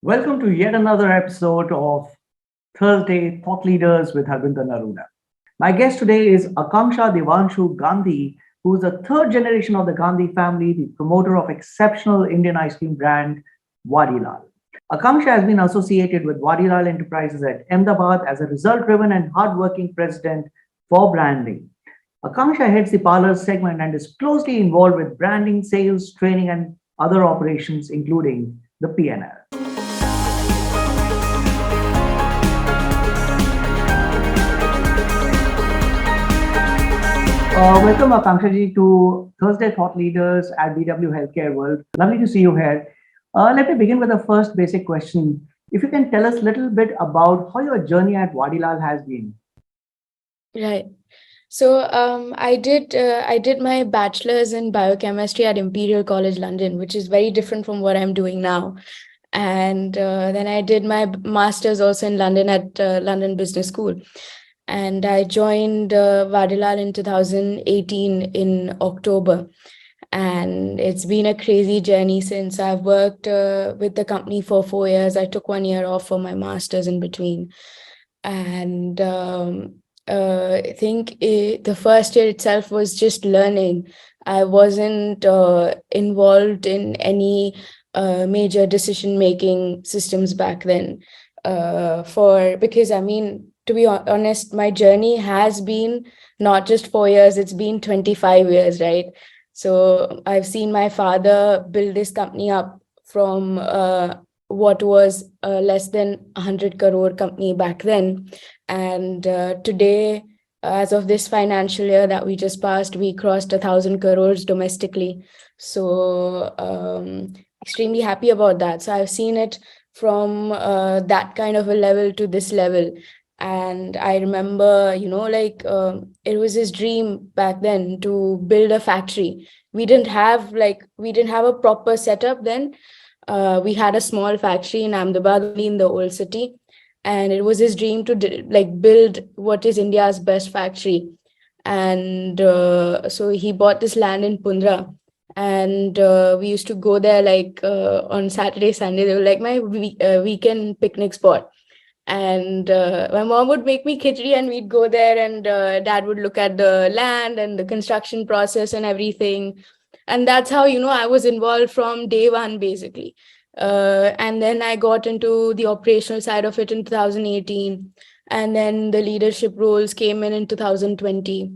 Welcome to yet another episode of Thursday Thought Leaders with Harbinder Narula. My guest today is Aakanksha Devanshu Gandhi, who is the third generation of the Gandhi family, the promoter of exceptional Indian ice cream brand Vadilal. Aakanksha has been associated with Vadilal Enterprises at Ahmedabad as a result-driven and hard-working president for branding. Aakanksha heads the parlors segment and is closely involved with branding, sales, training, and other operations, including the P&L. Welcome, Aakanksha ji, to Thursday Thought Leaders at BW Healthcare World. Lovely to see you here. Let me begin with the first basic question. If you can tell us a little bit about how your journey at Vadilal has been. Right. So I did my bachelor's in biochemistry at Imperial College London, which is very different from what I'm doing now. And then I did my master's also in London at London Business School. And I joined Vadilal in 2018 in October. And it's been a crazy journey since. I've worked with the company for 4 years. I took 1 year off for my master's in between. And I think the first year itself was just learning. I wasn't involved in any major decision-making systems back then. Because I mean, to be honest, my journey has been not just 4 years, it's been 25 years, right? So I've seen my father build this company up from what was less than 100 crore company back then. And today, as of this financial year that we just passed, we crossed 1,000 crores domestically. So extremely happy about that. So I've seen it from that kind of a level to this level. And I remember, it was his dream back then to build a factory. We didn't have a proper setup then. We had a small factory in Ahmedabad, only in the old city. And it was his dream to build what is India's best factory. And so he bought this land in Pundra. And we used to go there on Saturday, Sunday. They were like my weekend picnic spot. And my mom would make me khichdi and we'd go there, and dad would look at the land and the construction process and everything. And that's how, I was involved from day one, basically. And then I got into the operational side of it in 2018. And then the leadership roles came in 2020,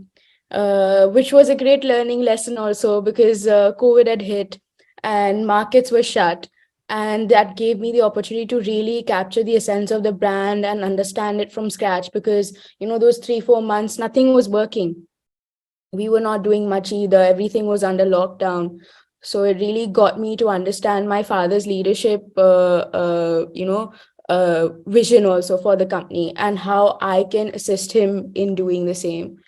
which was a great learning lesson also because COVID had hit and markets were shut. And that gave me the opportunity to really capture the essence of the brand and understand it from scratch because, those 3-4 months, nothing was working. We were not doing much either. Everything was under lockdown. So it really got me to understand my father's leadership, vision also for the company and how I can assist him in doing the same.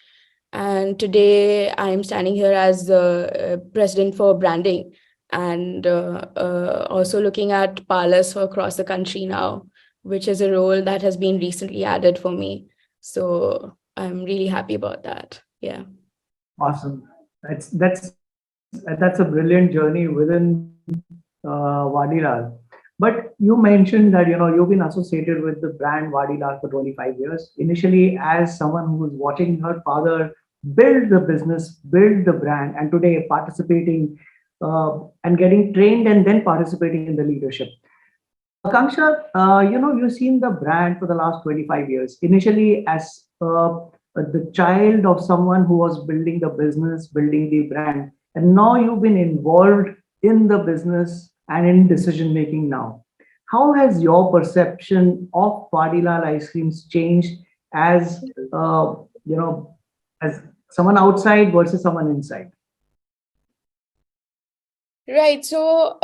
And today I'm standing here as the president for branding and also looking at parlors for across the country now, which is a role that has been recently added for me. So I'm really happy about that. Yeah. Awesome. That's a brilliant journey within Vadilal. But you mentioned that you've been associated with the brand Vadilal for 25 years. Initially, as someone who was watching her father build the business, build the brand, and today participating and getting trained and then participating in the leadership. Akanksha, you've seen the brand for the last 25 years. Initially, as the child of someone who was building the business, building the brand, and now you've been involved in the business and in decision making now. How has your perception of Vadilal ice creams changed as as someone outside versus someone inside? Right. So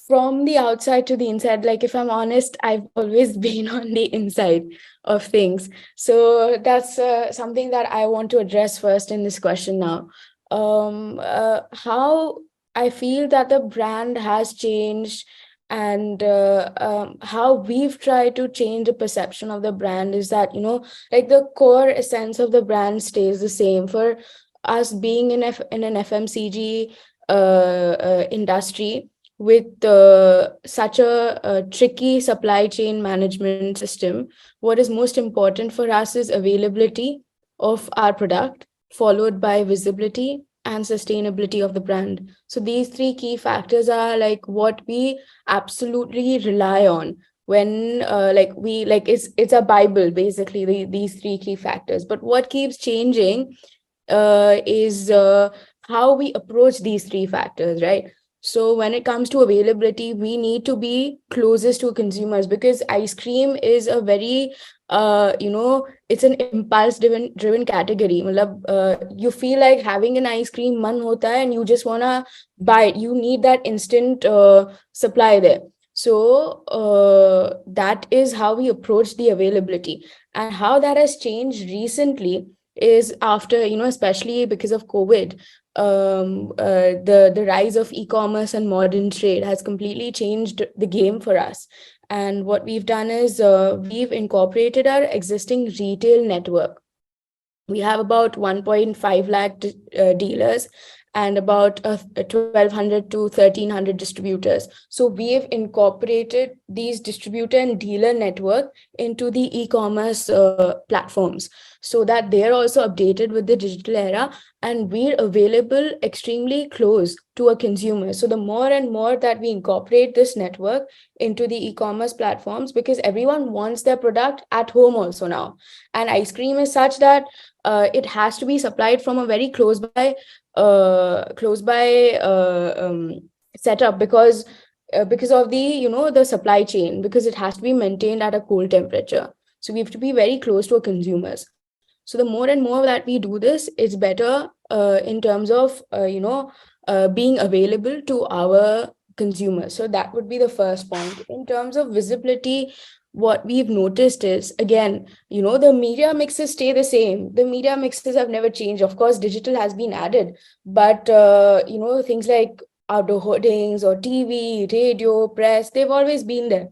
from the outside to the inside, like if I'm honest, I've always been on the inside of things. So that's something that I want to address first in this question now. How I feel that the brand has changed and how we've tried to change the perception of the brand is that, like the core essence of the brand stays the same. For us being in an FMCG industry, with such a tricky supply chain management system, what is most important for us is availability of our product, followed by visibility and sustainability of the brand. So these three key factors are like what we absolutely rely on when like we like it's a bible basically, these three key factors. But what keeps changing is how we approach these three factors, right? So when it comes to availability, we need to be closest to consumers, because ice cream is a very it's an impulse driven category. Matlab, you feel like having an ice cream man hota hai and you just wanna buy it. You need that instant supply there. So that is how we approach the availability. And how that has changed recently is after, especially because of COVID, the rise of e-commerce and modern trade has completely changed the game for us. And what we've done is we've incorporated our existing retail network. We have about 1.5 lakh dealers and about 1200 to 1300 distributors. So we have incorporated these distributor and dealer network into the e-commerce platforms, so that they are also updated with the digital era, and we're available extremely close to a consumer. So the more and more that we incorporate this network into the e-commerce platforms, because everyone wants their product at home also now, and ice cream is such that it has to be supplied from a very close by setup, because of the the supply chain, because it has to be maintained at a cool temperature. So we have to be very close to our consumers. So the more and more that we do this, it's better in terms of being available to our consumers. So that would be the first point. In terms of visibility, what we've noticed is, again, the media mixes stay the same. The media mixes have never changed. Of course, digital has been added, but things like outdoor hoardings or TV, radio, press, they've always been there.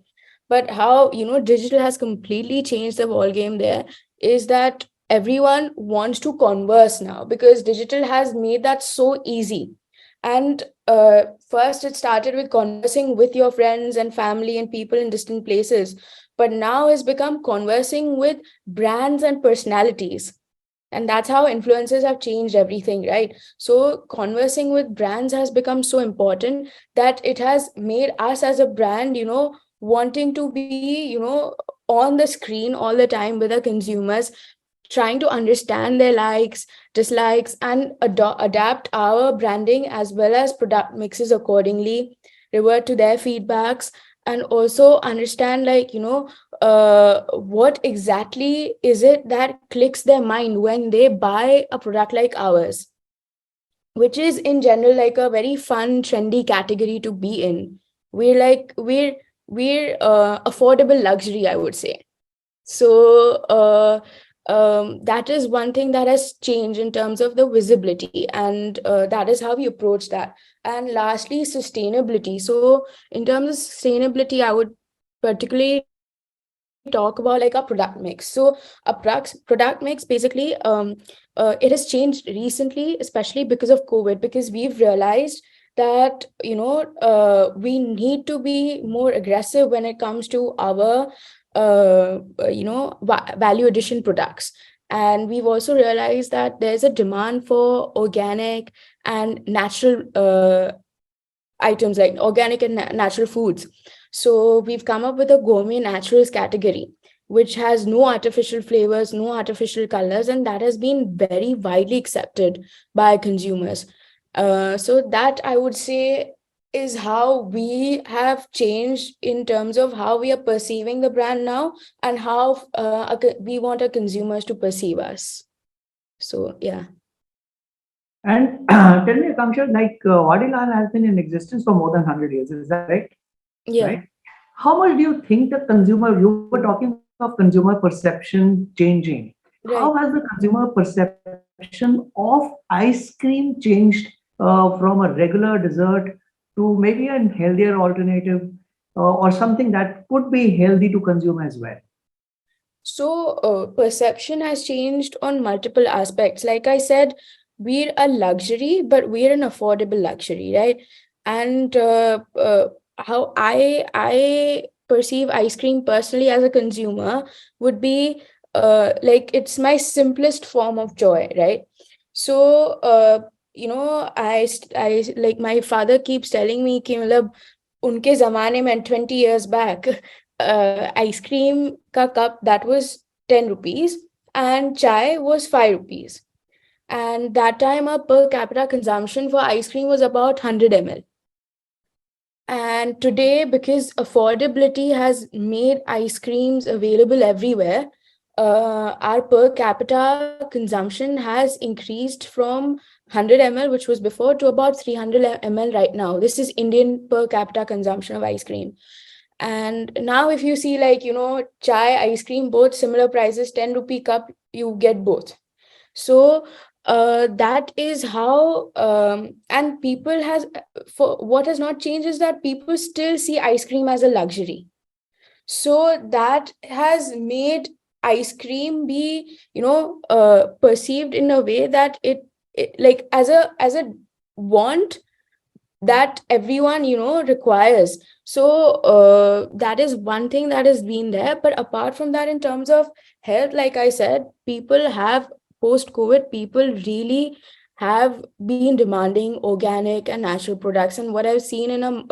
But how digital has completely changed the ball game there is that everyone wants to converse now, because digital has made that so easy. And first it started with conversing with your friends and family and people in distant places, but now it's become conversing with brands and personalities. And that's how influencers have changed everything, right? So conversing with brands has become so important that it has made us as a brand wanting to be on the screen all the time with our consumers, trying to understand their likes, dislikes, and adapt our branding as well as product mixes accordingly, revert to their feedbacks, and also understand, like, what exactly is it that clicks their mind when they buy a product like ours, which is in general like a very fun, trendy category to be in. We're affordable luxury, I would say. So that is one thing that has changed in terms of the visibility, and that is how we approach that. And lastly, sustainability. So in terms of sustainability, I would particularly talk about like our product mix. So our product mix basically, it has changed recently, especially because of COVID, because we've realized that we need to be more aggressive when it comes to our value addition products. And we've also realized that there's a demand for organic and natural items, like organic and natural foods. So we've come up with a gourmet naturals category, which has no artificial flavors, no artificial colors, and that has been very widely accepted by consumers. So that, I would say, is how we have changed in terms of how we are perceiving the brand now, and how we want our consumers to perceive us. So yeah. And tell me, Akanksha, like Vadilal has been in existence for more than 100 years. Is that right? Yeah. Right? How much do you think the consumer, you were talking of consumer perception changing. How Right. has the consumer perception of ice cream changed from a regular dessert to maybe a healthier alternative or something that could be healthy to consume as well? So, perception has changed on multiple aspects. Like I said, we're a luxury, but we're an affordable luxury, right? And how I perceive ice cream personally as a consumer would be like it's my simplest form of joy, right? So I like my father keeps telling me कि मतलब उनके जमाने में 20 years back ice cream का cup that was 10 rupees and chai was 5 rupees, and that time our per capita consumption for ice cream was about 100 ml. And today, because affordability has made ice creams available everywhere, our per capita consumption has increased from 100 ml, which was before, to about 300 ml right now. This is Indian per capita consumption of ice cream. And now, if you see, like, chai, ice cream, both similar prices, 10 rupee cup, you get both. So that is how and people has for what has not changed is that people still see ice cream as a luxury. So that has made ice cream be perceived in a way that it like as a want that everyone requires. So that is one thing that has been there. But apart from that, in terms of health, like I said, people have, post COVID, people really have been demanding organic and natural products. And what I've seen in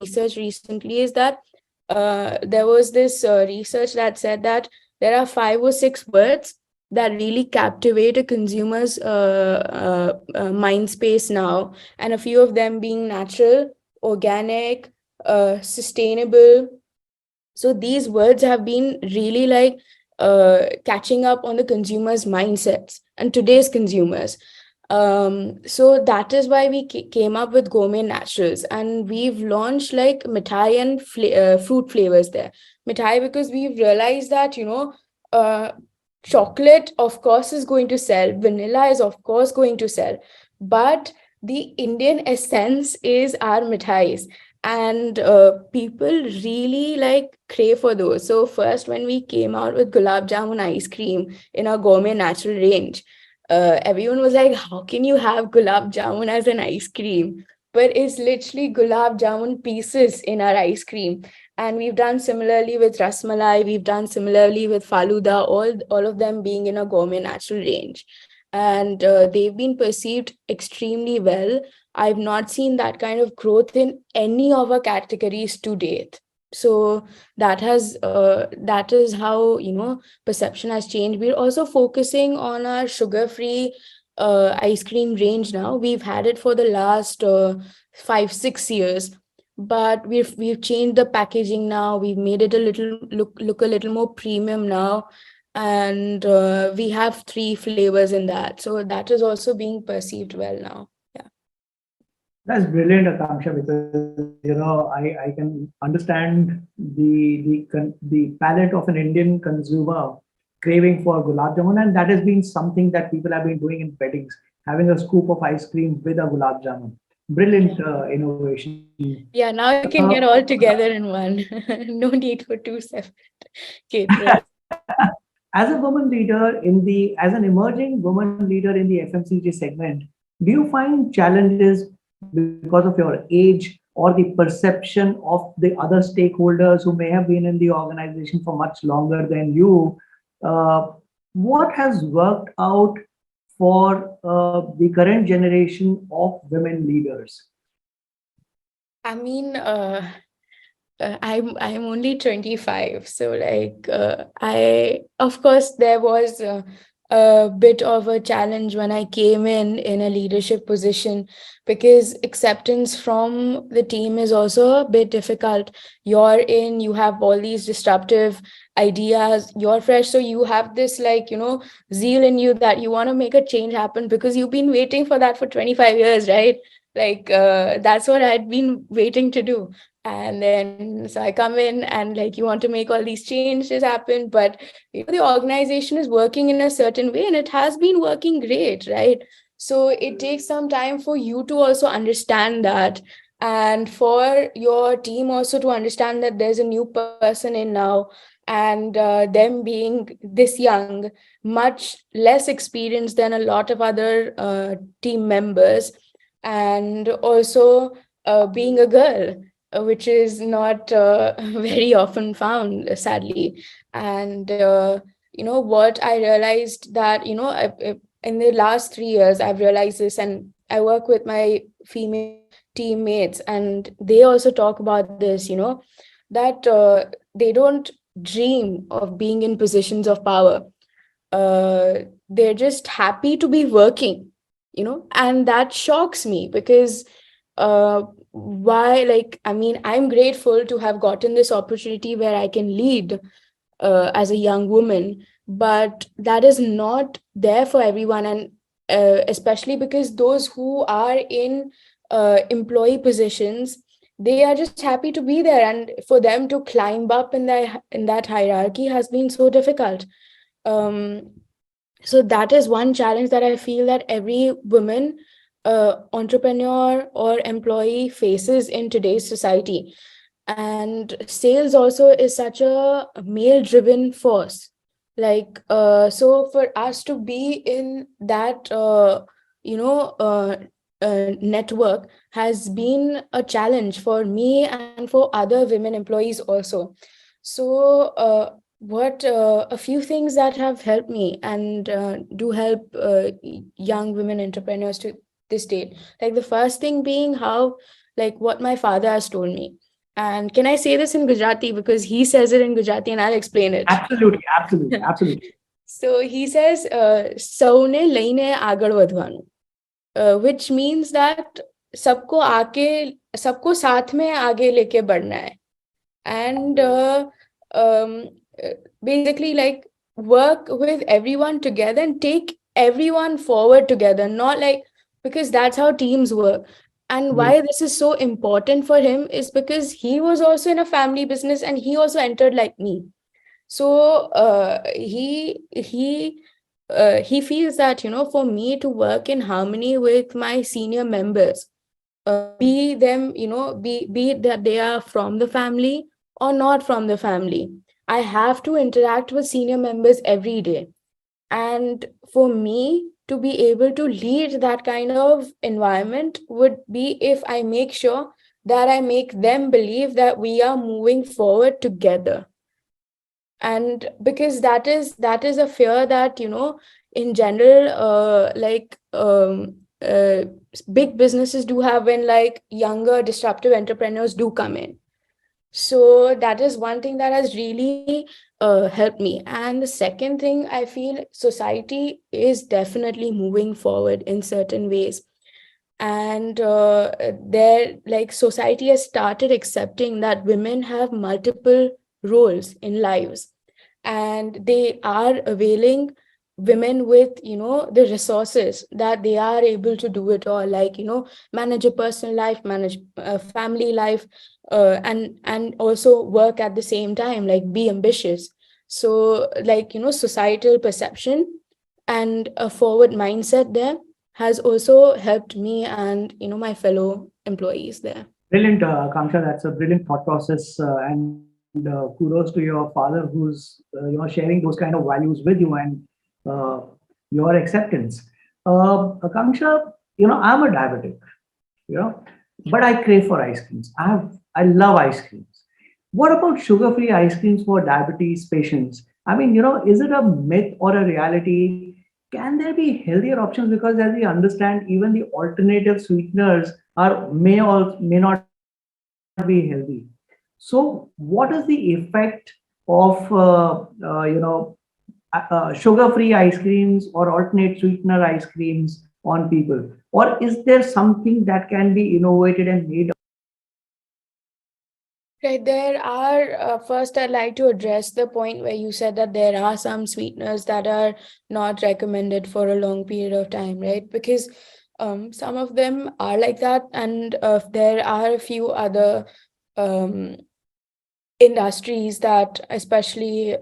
research recently is that there was this research that said that there are 5 or 6 words that really captivate a consumer's mind space now, and a few of them being natural, organic, sustainable. So these words have been really like catching up on the consumers' mindsets and today's consumers. So that is why we came up with Gourmet Naturals, and we've launched like mithai and fruit flavors there. Mithai because we've realized that uh, chocolate of course is going to sell, vanilla is of course going to sell, but the Indian essence is our mithais, and people really like crave for those. So first, when we came out with gulab jamun ice cream in our Gourmet Natural range, everyone was like, how can you have gulab jamun as an ice cream? But it's literally gulab jamun pieces in our ice cream. And we've done similarly with rasmalai, we've done similarly with faluda, all of them being in a Gourmet Natural range. And they've been perceived extremely well. I've not seen that kind of growth in any of our categories to date. So that is how perception has changed. We're also focusing on our sugar-free ice cream range now. We've had it for the last 5-6 years, but we've changed the packaging now. We've made it a little look a little more premium now, and we have 3 flavors in that. So that is also being perceived well now. Yeah. That's brilliant, Akanksha, because I can understand the palate of an Indian consumer craving for gulab jamun, and that has been something that people have been doing in weddings, having a scoop of ice cream with a gulab jamun. Brilliant Yeah. innovation. Yeah, now you Uh, can get all together in one. No need for two separate caterers. as a woman leader as an emerging woman leader in the FMCG segment, do you find challenges because of your age or the perception of the other stakeholders who may have been in the organization for much longer than you? Uh, what has worked out for the current generation of women leaders? I mean, I'm only 25, so like I of course there was a bit of a challenge when I came in a leadership position, because acceptance from the team is also a bit difficult. You're in, you have all these disruptive ideas, you're fresh, so you have this like zeal in you that you want to make a change happen because you've been waiting for that for 25 years, right? Like that's what I'd been waiting to do. And then so I come in and like you want to make all these changes happen, but the organization is working in a certain way and it has been working great, right? So it takes some time for you to also understand that, and for your team also to understand that there's a new person in now, and them being this young, much less experienced than a lot of other team members. And also being a girl, which is not very often found, sadly. And what I realized that, in the last 3 years, I've realized this, and I work with my female teammates, and they also talk about this, that they don't dream of being in positions of power. uh, they're just happy to be working, and that shocks me because why, like, I mean, I'm grateful to have gotten this opportunity where I can lead as a young woman, but that is not there for everyone. And especially because those who are in employee positions, they are just happy to be there, and for them to climb up in that hierarchy has been so difficult. um, so that is one challenge that I feel that every woman entrepreneur or employee faces in today's society. And sales also is such a male driven force. Like, so for us to be in that you know uh, network has been a challenge for me and for other women employees also. So what a few things that have helped me and do help young women entrepreneurs to this date, like the first thing being how, like, what my father has told me. And can I say this in Gujarati, because he says it in Gujarati and I'll explain it. Absolutely, absolutely, absolutely. So he says, "Saune laine agar vadhvanu," which means that सबको आके सबको साथ में आगे लेके बढ़ना है. And um, uh, basically, like, work with everyone together and take everyone forward together, not like, because that's how teams work. And Yes. why this is so important for him is because he was also in a family business and he also entered like me. So he feels that, for me to work in harmony with my senior members, be them, be it that they are from the family or not from the family, I have to interact with senior members every day. And for me to be able to lead that kind of environment would be if I make sure that I make them believe that we are moving forward together. And because that is a fear that, in general, uh, big businesses do have when, like, younger disruptive entrepreneurs do come in. So that is one thing that has really helped me. And the second thing, I feel society is definitely moving forward in certain ways. And there, like, society has started accepting that women have multiple roles in lives, and they are availing women with, the resources that they are able to do it all, like, manage a personal life, manage a family life, and also work at the same time, like, be ambitious. So, like, societal perception and a forward mindset there has also helped me and, my fellow employees there. Brilliant, Kamsha. That's a brilliant thought process, and kudos to your father who's sharing those kind of values with you and uh, your acceptance. Kamsha, I'm a diabetic, you know, but I crave for ice creams. I love ice creams. What about sugar-free ice creams for diabetes patients? I mean, is it a myth or a reality? Can there be healthier options? Because as we understand, even the alternative sweeteners are may not be healthy. So, what is the effect of sugar-free ice creams or alternate sweetener ice creams on people? Or is there something that can be innovated and made? Right, there are, first, I'd like to address the point where you said that there are some sweeteners that are not recommended for a long period of time, right? Because some of them are like that, and there are a few other um, industries that, especially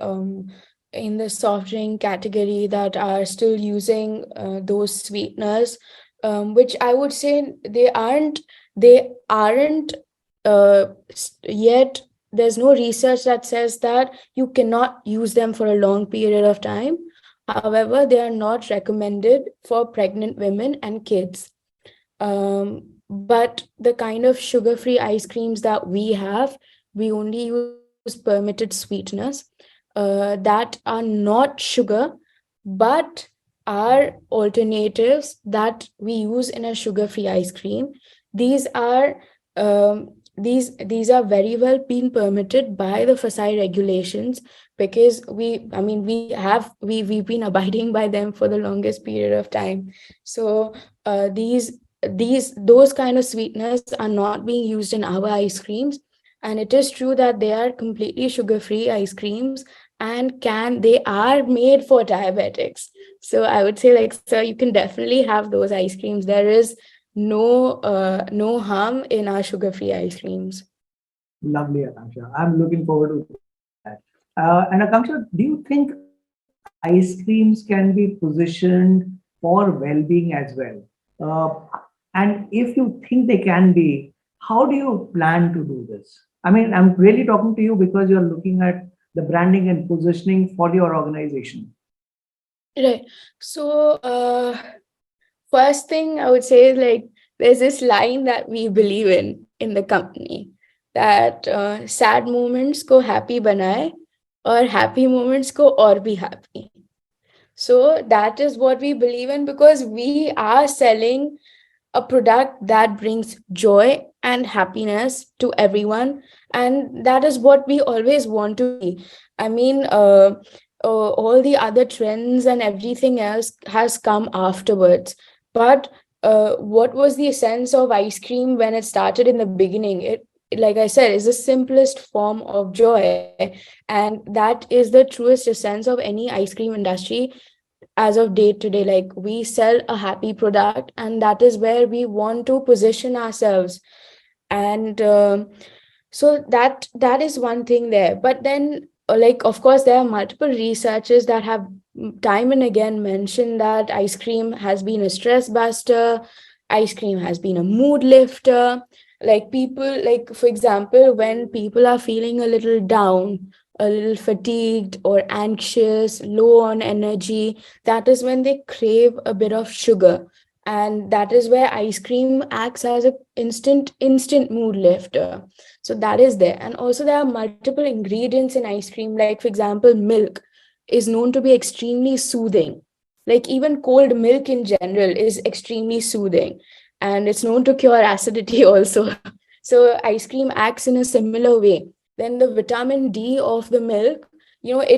in the soft drink category, that are still using those sweeteners, which I would say they aren't yet. There's no research that says that you cannot use them for a long period of time. However, they are not recommended for pregnant women and kids. but the kind of sugar-free ice creams that we have, we only use permitted sweeteners that are not sugar, but are alternatives that we use in a sugar-free ice cream. These are these are very well being permitted by the FSI regulations, because we've been abiding by them for the longest period of time. So those kind of sweeteners are not being used in our ice creams, and it is true that they are completely sugar free ice creams, and can they are made for diabetics. So I would say, like, sir, you can definitely have those ice creams. There is no harm in our sugar free ice creams. Lovely, Akanksha. I'm looking forward to that. And Akanksha, do you think ice creams can be positioned for well-being as well? And if you think they can be, how do you plan to do this? I mean, I'm really talking to you because you're looking at the branding and positioning for your organization. Right. So, first thing I would say is, like, there's this line that we believe in the company, that sad moments ko happy banaye, or happy moments ko aur bhi happy. So that is what we believe in, because we are selling a product that brings joy and happiness to everyone, and that is what we always want to be. I mean, all the other trends and everything else has come afterwards, but what was the essence of ice cream when it started in the beginning? It, like I said, is the simplest form of joy, and that is the truest essence of any ice cream industry as of day to day. Like, we sell a happy product, and that is where we want to position ourselves. And so that is one thing there. But then, like, of course, there are multiple researchers that have time and again mentioned that ice cream has been a stress buster, ice cream has been a mood lifter. Like, people, like, for example, when people are feeling a little down, a little fatigued or anxious, low on energy, that is when they crave a bit of sugar, and that is where ice cream acts as a instant mood lifter. So that is there. And also, there are multiple ingredients in ice cream. Like, for example, milk is known to be extremely soothing. Like, even cold milk in general is extremely soothing, and it's known to cure acidity also. So ice cream acts in a similar way. Then the vitamin D of the milk, it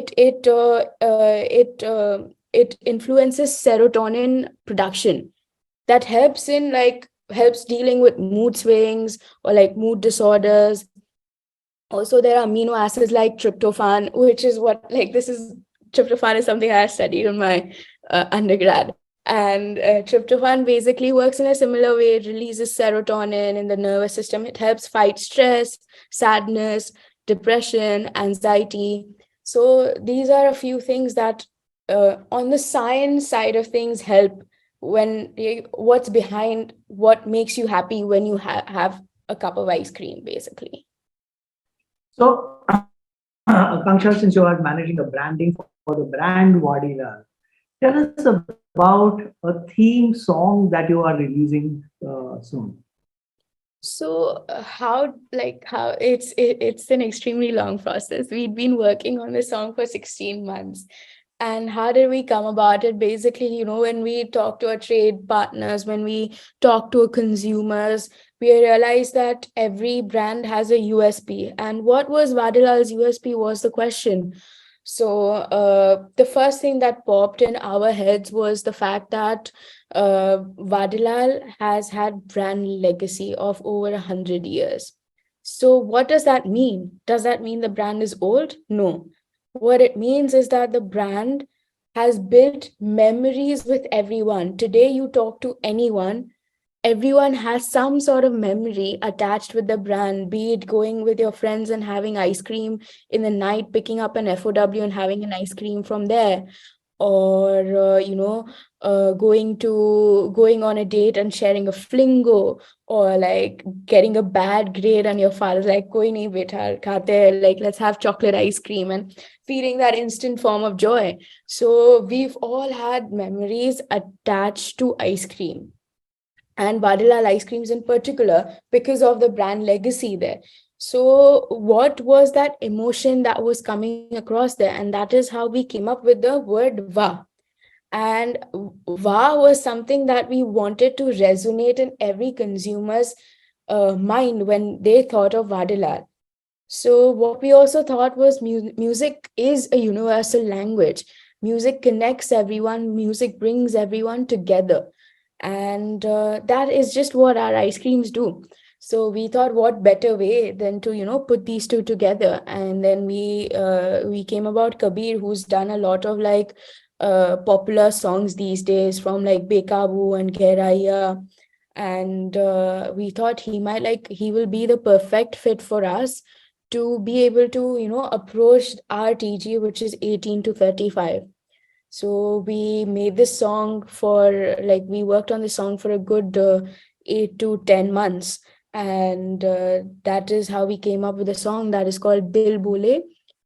influences serotonin production, that helps dealing with mood swings or like mood disorders. Also, there are amino acids like tryptophan, which is what, like, this is tryptophan is something I studied in my undergrad. And tryptophan basically works in a similar way. It releases serotonin in the nervous system. It helps fight stress, sadness, depression, anxiety. So these are a few things that, on the science side of things, help what's behind what makes you happy when you have a cup of ice cream, basically. So, Akanksha, since you are managing the branding for the brand Vadilal, tell us about a theme song that you are releasing soon. So how it's an extremely long process. We'd been working on this song for 16 months. And how did we come about it? Basically, when we talk to our trade partners, when we talk to our consumers, we realized that every brand has a USP. And what was Vadilal's USP was the question. So the first thing that popped in our heads was the fact that Vadilal has had brand legacy of over 100 years. So what does that mean? Does that mean the brand is old? No. What it means is that the brand has built memories with everyone. Today, you talk to anyone, everyone has some sort of memory attached with the brand, be it going with your friends and having ice cream in the night, picking up an FOW and having an ice cream from there, or going on a date and sharing a flingo, or like getting a bad grade and your father's like, koi nahi beta khate hai, like, let's have chocolate ice cream, and feeling that instant form of joy. So we've all had memories attached to ice cream. and Vadilal ice creams in particular, because of the brand legacy there. So, what was that emotion that was coming across there? And that is how we came up with the word va. And va was something that we wanted to resonate in every consumer's mind when they thought of Vadilal. So, what we also thought was music is a universal language. Music connects everyone, music brings everyone together. And that is just what our ice creams do. So we thought, what better way than to, put these two together? And then we came about Kabir, who's done a lot of like popular songs these days, from like Bekabu and Gehiraiya. And we thought he will be the perfect fit for us to be able to approach our TG, which is 18 to 35. So we made this song for like we worked on this song for a good 8 to 10 months, and that is how we came up with a song that is called Dil Bole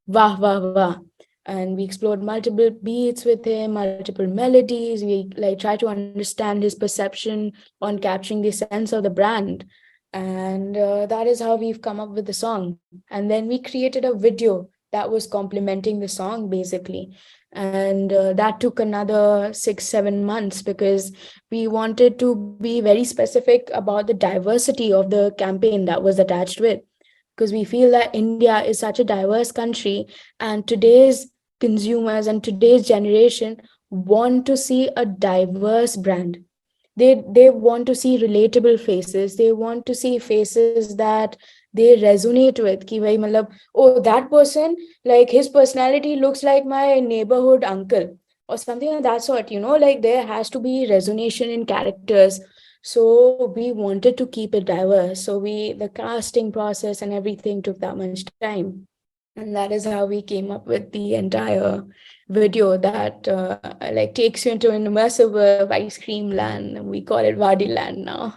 Wah Wah Wah. And we explored multiple beats with him, multiple melodies. We like try to understand his perception on capturing the sense of the brand, and that is how we've come up with the song. And then we created a video that was complementing the song basically, and that took another 6 7 months because we wanted to be very specific about the diversity of the campaign that was attached with, because we feel that India is such a diverse country, and today's consumers and today's generation want to see a diverse brand. They want to see relatable faces. They want to see faces that they resonate with, ki bhai matlab, oh, that person, like his personality looks like my neighborhood uncle, or something of that sort, like there has to be resonation in characters. So we wanted to keep it diverse, so we the casting process and everything took that much time. And that is how we came up with the entire video that like takes you into an immersive world of ice cream land, and we call it Vadi Land now.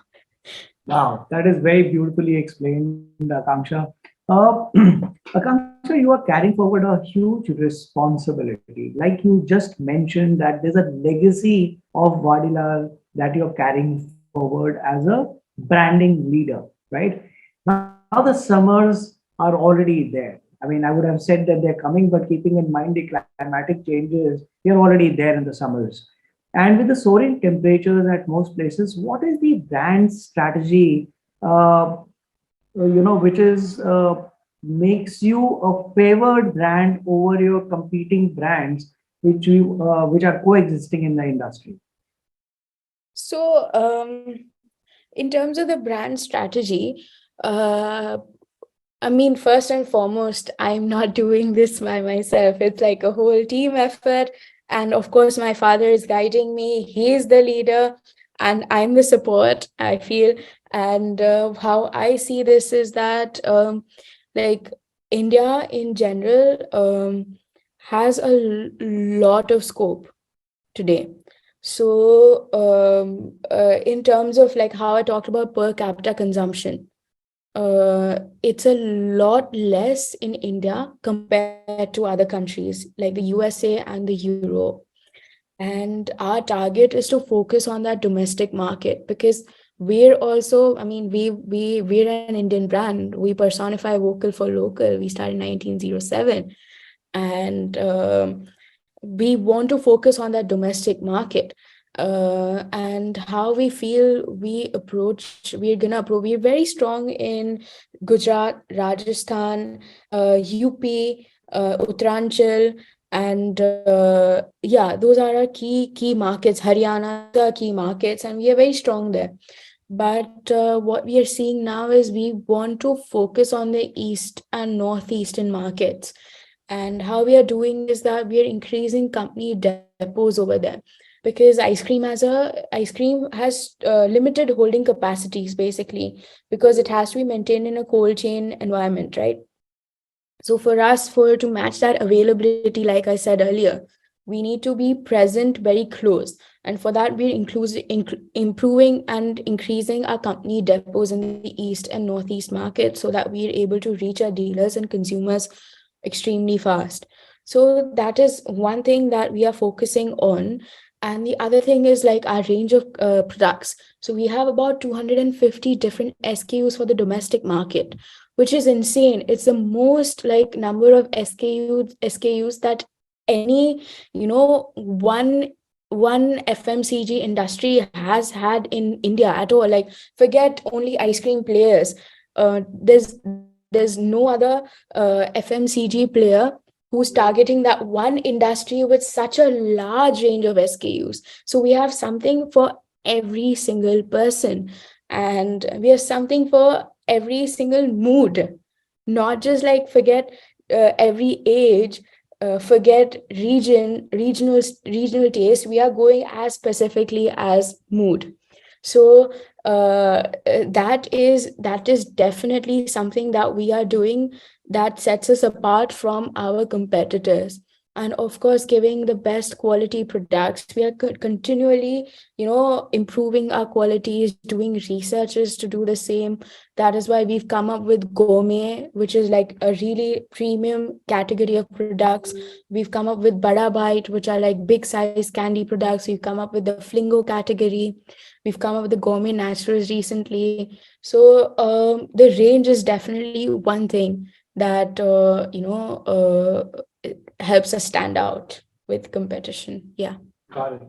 Wow, that is very beautifully explained, Akanksha. Akanksha, you are carrying forward a huge responsibility. Like you just mentioned, that there's a legacy of Vadilal that you're carrying forward as a branding leader, right? Now the summers are already there. I mean, I would have said that they're coming, but keeping in mind the climatic changes, they're already there in the summers. And with the soaring temperatures at most places, what is the brand strategy, which is makes you a favored brand over your competing brands, which are coexisting in the industry? So, in terms of the brand strategy, uh, I mean, first and foremost, I'm not doing this by myself. It's like a whole team effort. And of course, my father is guiding me. He is the leader, and I'm the support, I feel. And how I see this is that, like, India in general has a lot of scope today. So, in terms of like how I talked about per capita consumption, it's a lot less in India compared to other countries like the USA and the Europe. And our target is to focus on that domestic market, because we're also, I mean, we're an Indian brand. We personify vocal for local. We started in 1907, and we want to focus on that domestic market. And how we feel we're gonna approach, we're very strong in Gujarat, Rajasthan, UP, Uttaranchal, and yeah, those are our key markets. Haryana, those are key markets, and we are very strong there. But what we are seeing now is we want to focus on the east and northeastern markets. And how we are doing is that we are increasing company depots over there, because ice cream has limited holding capacities basically, because it has to be maintained in a cold chain environment, right? So for us, for to match that availability, like I said earlier, we need to be present very close. And for that, we're improving and increasing our company depots in the east and northeast markets, so that we're able to reach our dealers and consumers extremely fast. So that is one thing that we are focusing on. And the other thing is like our range of products. So we have about 250 different SKUs for the domestic market, which is insane. It's the most like number of SKUs that any, one FMCG industry has had in India at all. Like forget only ice cream players. There's no other FMCG player who's targeting that one industry with such a large range of SKUs. So we have something for every single person, and we have something for every single mood, not just like forget every age, forget regional taste. We are going as specifically as mood. So that is definitely something that we are doing that sets us apart from our competitors. And of course, giving the best quality products. We are continually, improving our qualities, doing researches to do the same. That is why we've come up with gourmet, which is like a really premium category of products. We've come up with Bada Bite, which are like big size candy products. We've come up with the Flingo category. We've come up with the gourmet naturals recently. So the range is definitely one thing that helps us stand out with competition. Yeah. Got it.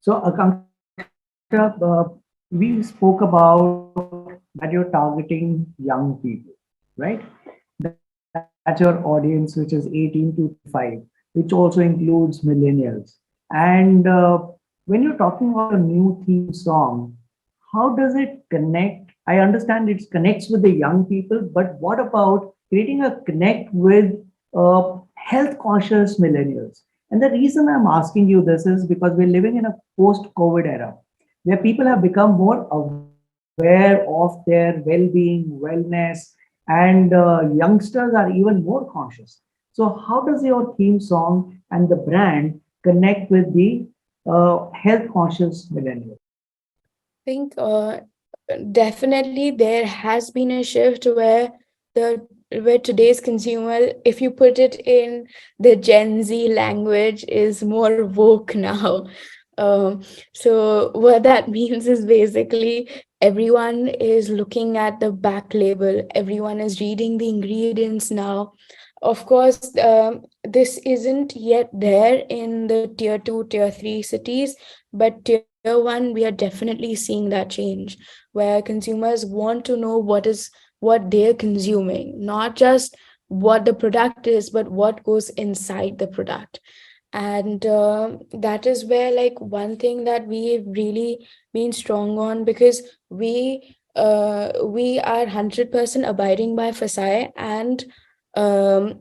So, Akanksha, we spoke about that you're targeting young people, right? That's your audience, which is 18 to 25, which also includes millennials. And when you're talking about a new theme song, how does it connect? I understand it connects with the young people, but what about creating a connect with health conscious millennials? And the reason I'm asking you this is because we're living in a post COVID era where people have become more aware of their well being, wellness, and youngsters are even more conscious. So, how does your theme song and the brand connect with the health conscious millennials? I think definitely there has been a shift where today's consumer, if you put it in the Gen Z language, is more woke now. Um, so what that means is basically everyone is looking at the back label. Everyone is reading the ingredients now. Of course, this isn't yet there in the tier two, tier three cities, but tier one, we are definitely seeing that change, where consumers want to know what they're consuming, not just what the product is, but what goes inside the product. And that is where like one thing that we've really been strong on, because we are 100% abiding by FSI, and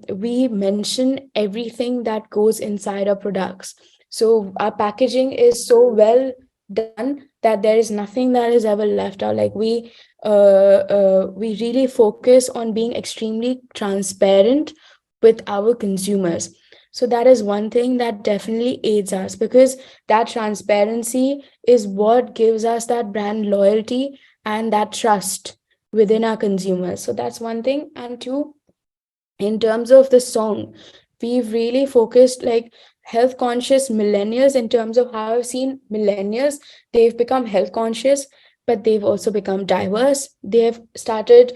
we mention everything that goes inside our products. So our packaging is so well done that there is nothing that is ever left out. Like we really focus on being extremely transparent with our consumers. So that is one thing that definitely aids us, because that transparency is what gives us that brand loyalty and that trust within our consumers. So that's one thing. And two, in terms of the song, we've really focused like health conscious millennials. In terms of how I've seen millennials, they've become health conscious, but they've also become diverse. They've started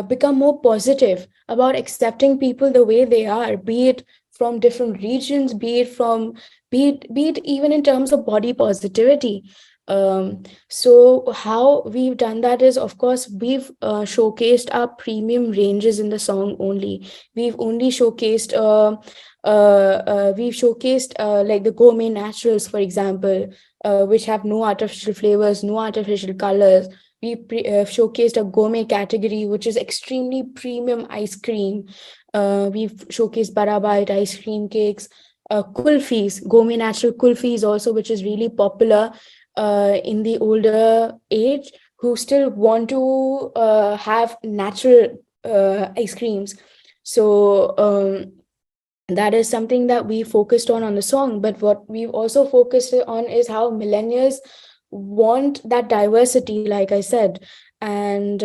become more positive about accepting people the way they are, be it from different regions, be it even in terms of body positivity. So how we've done that is, of course, we've showcased our premium ranges in the song only. We've showcased like the gourmet naturals, for example, which have no artificial flavors, no artificial colors. We showcased a gourmet category, which is extremely premium ice cream. We've showcased Barabite ice cream cakes, kulfis, gourmet natural kulfis also, which is really popular in the older age, who still want to have natural ice creams. So that is something that we focused on the song. But what we've also focused on is how millennials want that diversity, like I said. And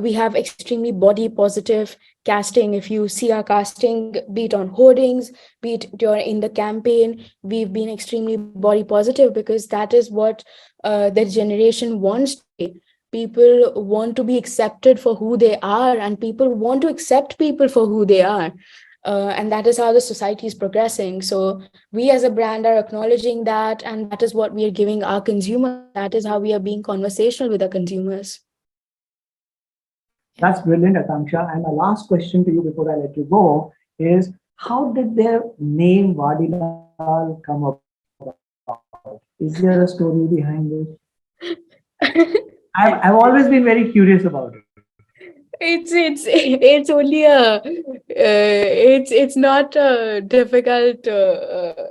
we have extremely body positive casting. If you see our casting, be it on hoardings, be it during in the campaign, we've been extremely body positive because that is what the generation wants today. People want to be accepted for who they are, and people want to accept people for who they are. And that is how the society is progressing. So we as a brand are acknowledging that, and that is what we are giving our consumers, and that is how we are being conversational with our consumers. Yeah. That's brilliant, Akanksha. And my last question to you before I let you go is, how did their name Vadilal come about? Is there a story behind it? I've always been very curious about it. It's only a it's not a difficult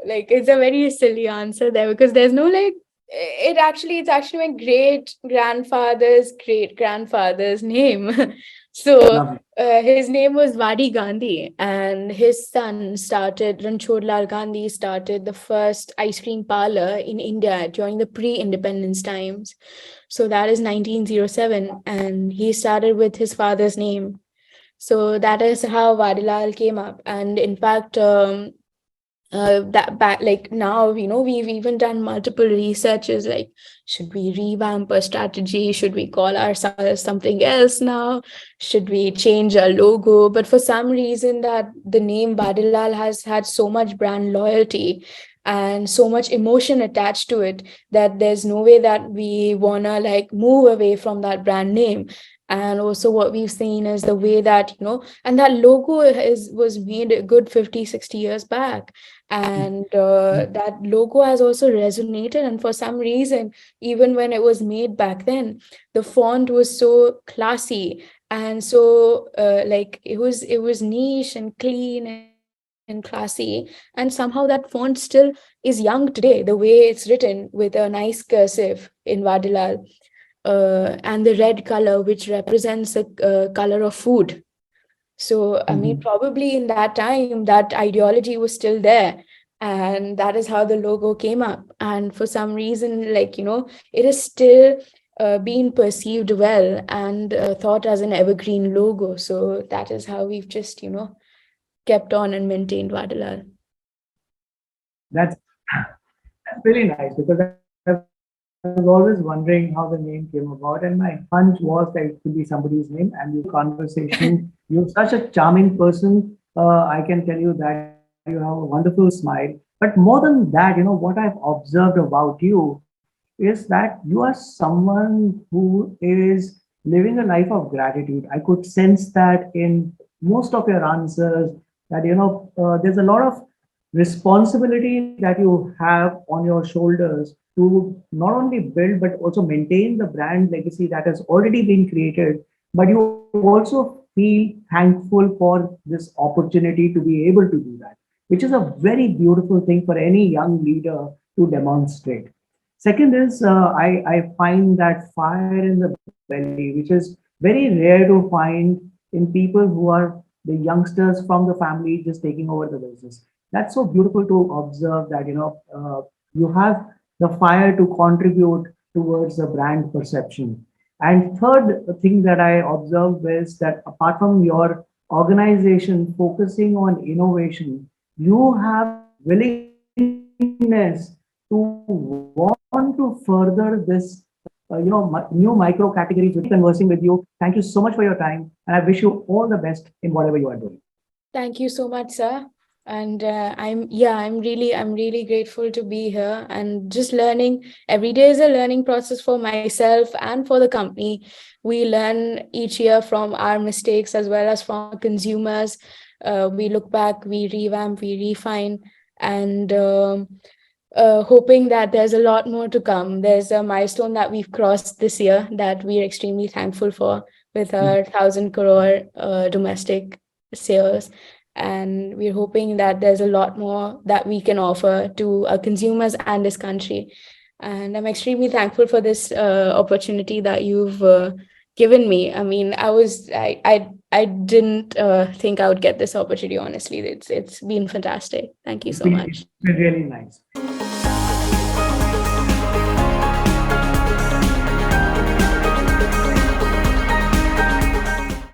like it's a very silly answer there, because there's no like it's actually my great grandfather's great grandfather's name. So Lovely. his name was Vadi Gandhi, and his son started Ranchhodlal Gandhi started the first ice cream parlor in India during the pre-independence times. So that is 1907, and he started with his father's name. So that is how Vadilal came up. And in fact, that back like now, we've even done multiple researches like, should we revamp a strategy? Should we call ourselves something else now? Should we change our logo? But for some reason, that the name Vadilal has had so much brand loyalty and so much emotion attached to it, that there's no way that we wanna like move away from that brand name. And also what we've seen is the way that, and that logo is was made a good 50, 60 years back. And that logo has also resonated, and for some reason, even when it was made back then, the font was so classy, and so like it was niche and clean and classy, and somehow that font still is young today, the way it's written with a nice cursive in Vadilal, and the red color, which represents the color of food. So, I mean, Mhm. probably in that time, that ideology was still there. And that is how the logo came up. And for some reason, like, it is still being perceived well and thought as an evergreen logo. So that is how we've just, kept on and maintained Vadilal. That's really nice, because I was always wondering how the name came about, and my hunch was that it could be somebody's name. And you conversation, you're such a charming person. I can tell you that you have a wonderful smile. But more than that, what I've observed about you is that you are someone who is living a life of gratitude. I could sense that in most of your answers, that there's a lot of responsibility that you have on your shoulders to not only build but also maintain the brand legacy that has already been created. But you also feel thankful for this opportunity to be able to do that, which is a very beautiful thing for any young leader to demonstrate. Second is, I find that fire in the belly, which is very rare to find in people who are the youngsters from the family just taking over the business. That's so beautiful to observe that, you have the fire to contribute towards the brand perception. And third thing that I observed is that apart from your organization focusing on innovation, you have this willingness to want to further this new micro categories. With conversing with you. Thank you so much for your time, and I wish you all the best in whatever you are doing. Thank you so much, sir. And I'm really grateful to be here and just learning. Every day is a learning process for myself and for the company. We learn each year from our mistakes as well as from our consumers. We look back, we revamp, we refine, and hoping that there's a lot more to come. There's a milestone that we've crossed this year that we're extremely thankful for, with our 1,000 crore domestic sales. And we're hoping that there's a lot more that we can offer to our consumers and this country. And I'm extremely thankful for this opportunity that you've given me. I mean, I didn't think I would get this opportunity. Honestly, it's been fantastic. Thank you so much. It's been really nice.